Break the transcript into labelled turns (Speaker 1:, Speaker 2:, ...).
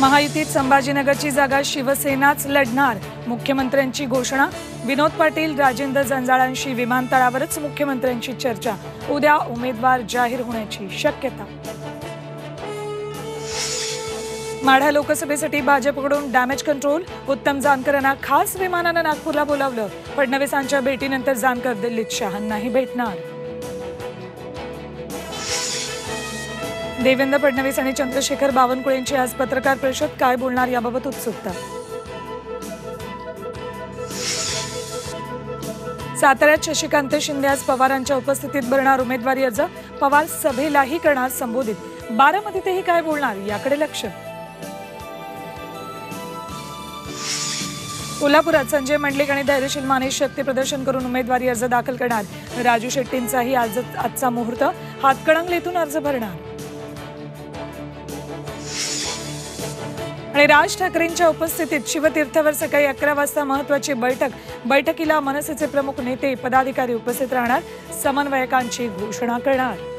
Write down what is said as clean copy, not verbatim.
Speaker 1: महायुतीत संभाजीनगरची जागा शिवसेनाच लढणार, मुख्यमंत्र्यांची घोषणा। विनोद पाटील, राजेंद्र जंजाळांशी विमानतळावरच मुख्यमंत्र्यांची चर्चा। उद्या उमेदवार जाहीर होण्याची शक्यता। माढा लोकसभेसाठी भाजपकडून डॅमेज कंट्रोल, उत्तम जानकरांना खास विमानानं नागपूरला बोलावलं। फडणवीसांच्या भेटीनंतर जानकर दिल्लीत शहांनाही भेटणार। देवेंद्र फडणवीस आणि चंद्रशेखर बावनकुळेंची आज पत्रकार परिषद, काय बोलणार याबाबत उत्सुकता। साताऱ्यात शशिकांत शिंदे आज पवारांच्या उपस्थितीत भरणार उमेदवारी अर्ज, पवार सभेलाही करणार संबोधित। बारामतीतही काय बोलणार याकडे लक्ष। कोल्हापुरात संजय मंडलिक आणि धैर्यशील माने शक्ती प्रदर्शन करून उमेदवारी अर्ज दाखल करणार। राजू शेट्टींचाही आजचा मुहूर्त, हातकणंगलेतून अर्ज भरणार। आणि राज ठाकरेंच्या उपस्थितीत शिवतीर्थावर सकाळी 11 वाजता महत्त्वाची बैठक। बैठकीला मनसेचे प्रमुख नेते पदाधिकारी उपस्थित राहणार, समन्वयकांची घोषणा करणार।